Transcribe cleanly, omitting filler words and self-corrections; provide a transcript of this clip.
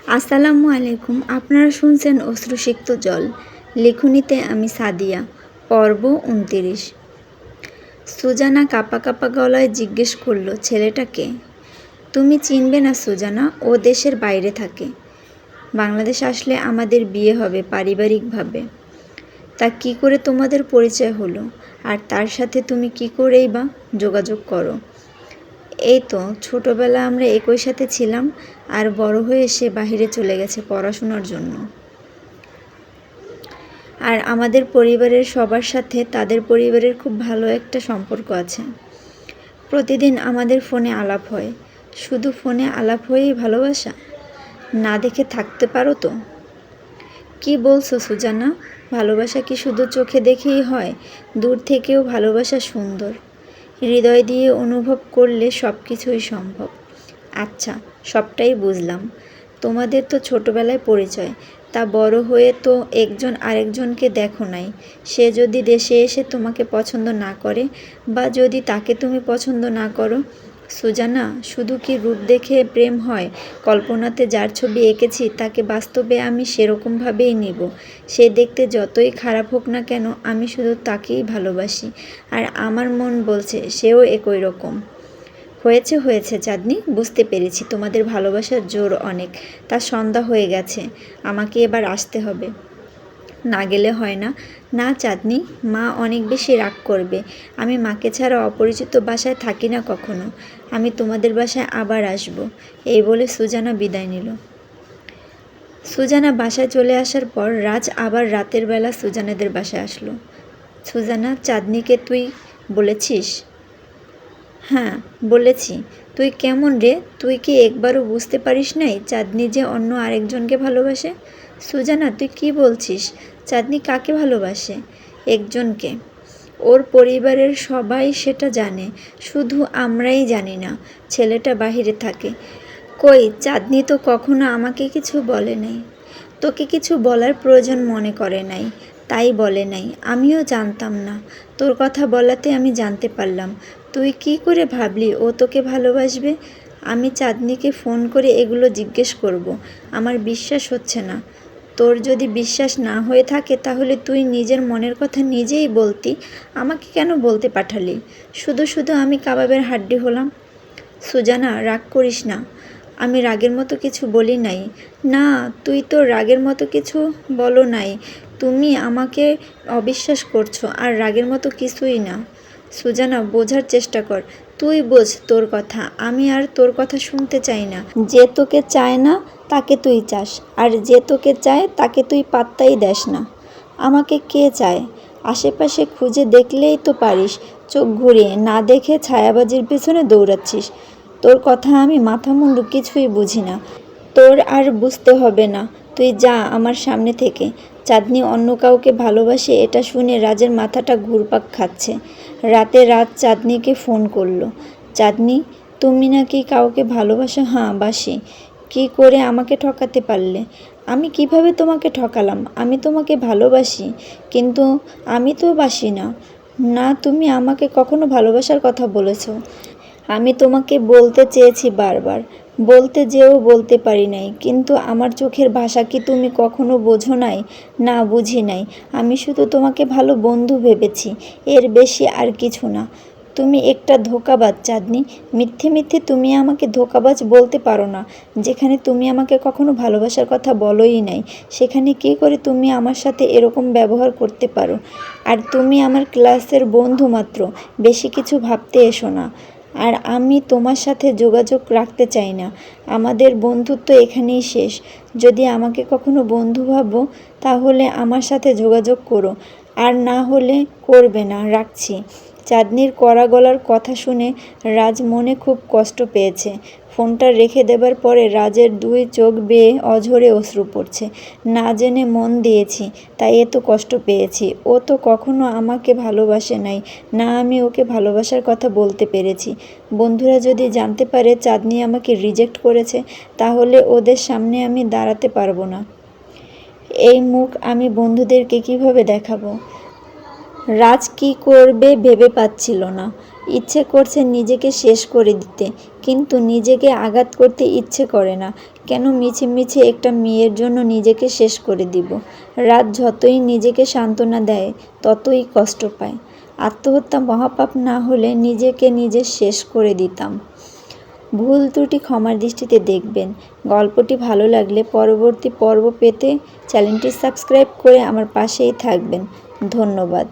আসসালামু আলাইকুম। আপনারা শুনছেন অশ্রুসিক্ত জল। লেখনীতে আমি সাদিয়া। পর্ব ২৯। সুজানা কাঁপা কাঁপা গলায় জিজ্ঞেস করল, ছেলেটাকে তুমি চিনবে না সুজানা? ও দেশের বাইরে থাকে। বাংলাদেশ আসলে আমাদের বিয়ে হবে পারিবারিকভাবে। তা কি করে তোমাদের পরিচয় হলো? আর তার সাথে তুমি কি করেই বা যোগাযোগ করো? এই তো ছোটবেলা আমরা একই সাথে ছিলাম, আর বড় হয়ে সে বাহিরে চলে গেছে পড়াশোনার জন্য। আর আমাদের পরিবারের সবার সাথে তাদের পরিবারের খুব ভালো একটা সম্পর্ক আছে। প্রতিদিন আমাদের ফোনে আলাপ হয়। শুধু ফোনে আলাপ হয়েই ভালোবাসা? না দেখে থাকতে পারো তো? কি বলছো সুজানা? ভালোবাসা কি শুধু চোখে দেখেই হয়? দূর থেকেও ভালোবাসা সুন্দর। হৃদয় দিয়ে অনুভব করলে সব কিছুই সম্ভব। আচ্ছা, সবটাই বুঝলাম। তোমাদের তো ছোটবেলায় পরিচয়, তা বড় হয়ে তো একজন আরেকজনকে দেখো নাই। সে যদি দেশে এসে তোমাকে পছন্দ না করে, বা যদি তাকে তুমি পছন্দ না করো? সুজানা, শুধু কি রূপ দেখে প্রেম হয়? কল্পনাতে যার ছবি এঁকেছি তাকে বাস্তবে আমি সেরকমভাবেই নিব। সে দেখতে যতই খারাপ হোক না কেন, আমি শুধু তাকেই ভালোবাসি। আর আমার মন বলছে সেও একই রকম। হয়েছে হয়েছে চাঁদনি, বুঝতে পেরেছি তোমাদের ভালোবাসার জোর অনেক। তা সন্ধ্যা হয়ে গেছে, আমাকে এবার আসতে হবে। না গেলে হয় না। না চাঁদনি, মা অনেক বেশি রাগ করবে। আমি মাকে ছাড়া অপরিচিত বাসায় থাকি না কখনো। আমি তোমাদের বাসায় আবার আসব। এই বলে সুজানা বিদায় নিল। সুজানা বাসায় চলে আসার পর রাজ আবার রাতের বেলা সুজানাদের বাসায় আসলো। সুজানা, চাঁদনিকে তুই বলেছিস? হ্যাঁ, বলেছি। তুই কেমন রে? তুই কি একবারও বুঝতে পারিস নাই চাঁদনি যে অন্য আরেকজনকে ভালোবাসে? সুজানা, তুই কি বলছিস? চাঁদনি কাকে ভালোবাসে? একজনকে। ওর পরিবারের সবাই সেটা জানে, শুধু আমরাই জানি না। ছেলেটা বাহিরে থাকে। কই, চাঁদনি তো কখনো আমাকে কিছু বলে নাই। তোকে কিছু বলার প্রয়োজন মনে করে নাই, তাই বলে নাই। আমিও জানতাম না। তোর কথা বলাতে আমি জানতে পারলাম। তুই কি করে ভাবলি ও তোকে ভালোবাসবে? আমি চাঁদনিকে ফোন করে এগুলো জিজ্ঞেস করব। আমার বিশ্বাস হচ্ছে না। তোর যদি বিশ্বাস না হয়ে থাকে তাহলে তুই নিজের মনের কথা নিজেই বলতি। আমাকে কেন বলতে পাঠালি? শুধু শুধু আমি কাবাবের হাড্ডি হলাম। সুজানা, রাগ করিস না। আমি রাগের মতো কিছু বলি নাই। না, তুই তো রাগের মতো কিছু বলো নাই। তুমি আমাকে অবিশ্বাস করছো, আর রাগের মতো কিছুই না। সুজানা, বোঝার চেষ্টা কর। তুই বোঝ তোর কথা। আমি আর তোর কথা শুনতে চাই না। যে তোকে চায় না তাকে তুই চাস, আর যে তোকে চায় তাকে তুই পাত্তাই দেস না। আমাকে কে চায়? আশেপাশে খুঁজে দেখলেই তো পারিস। চোখ ঘুরিয়ে না দেখে ছায়াবাজির পেছনে দৌড়াচ্ছিস। তোর কথা আমি মাথা মুন্ডু কিছুই বুঝি না। তোর আর বুঝতে হবে না। তুই যা আমার সামনে থেকে। চাঁদনি অন্য কাউকে ভালোবাসে এটা শুনে রাজের মাথাটা ঘুরপাক খাচ্ছে। রাতে রাত চাঁদনিকে ফোন করলো। চাঁদনি, তুমি নাকি কাউকে ভালোবাসো? হ্যাঁ, বাসি। কি করে আমাকে ঠকাতে পারলে? আমি কিভাবে তোমাকে ঠকালাম? আমি তোমাকে ভালোবাসি, কিন্তু আমি তো বাসি না। না, তুমি আমাকে কখনো ভালোবাসার কথা বলেছো? আমি তোমাকে বলতে চেয়েছি বারবার, বলতে যেও বলতে পারি নাই, কিন্তু আমার চোখের ভাষা কি তুমি কখনো বোঝো নাই? না, বুঝি নাই। আমি শুধু তোমাকে ভালো বন্ধু ভেবেছি, এর বেশি আর কিছু না। তুমি একটা ধোঁকাবাজ চাঁদনি। মিথ্যে মিথ্যে তুমি আমাকে ধোঁকাবাজ বলতে পারো না। যেখানে তুমি আমাকে কখনো ভালোবাসার কথা বলোই নাই, সেখানে কী করে তুমি আমার সাথে এরকম ব্যবহার করতে পারো? আর তুমি আমার ক্লাসের বন্ধু মাত্র, বেশি কিছু ভাবতে এসো না। আর আমি তোমার সাথে যোগাযোগ রাখতে চাই না। আমাদের বন্ধুত্ব এখানেই শেষ। যদি আমাকে কখনো বন্ধু ভাবো তাহলে আমার সাথে যোগাযোগ করো, আর না হলে করবে না। রাখছি। চাঁদনির কড়া গলার কথা শুনে রাজ মনে খুব কষ্ট পেয়েছে। ফোনটা রেখে দেবার পরে রাজের দুই চোখ বেয়ে অঝরে অশ্রু পড়ছে। না জেনে মন দিয়েছি, তাই এত কষ্ট পেয়েছি। ও তো কখনো আমাকে ভালোবাসে নাই, না আমি ওকে ভালোবাসার কথা বলতে পেরেছি। বন্ধুরা যদি জানতে পারে চাঁদনি আমাকে রিজেক্ট করেছে, তাহলে ওদের সামনে আমি দাঁড়াতে পারবো না। এই মুখ আমি বন্ধুদেরকে কিভাবে দেখাবো? রাজ কি করবে ভেবে পাচ্ছিল না। ইচ্ছে করছে নিজেকে শেষ করে দিতে, কিন্তু নিজেকে আঘাত করতে ইচ্ছে করে না। কেন মিছে একটা মেয়ের জন্য নিজেকে শেষ করে দিব? রাত যতই নিজেকে সান্ত্বনা দেয় ততই কষ্ট পায়। আত্মহত্যা মহাপাপ না হলে নিজে শেষ করে দিতাম। ভুল ত্রুটি ক্ষমার দৃষ্টিতে দেখবেন। গল্পটি ভালো লাগলে পরবর্তী পর্ব পেতে চ্যানেলটি সাবস্ক্রাইব করে আমার পাশেই থাকবেন। ধন্যবাদ।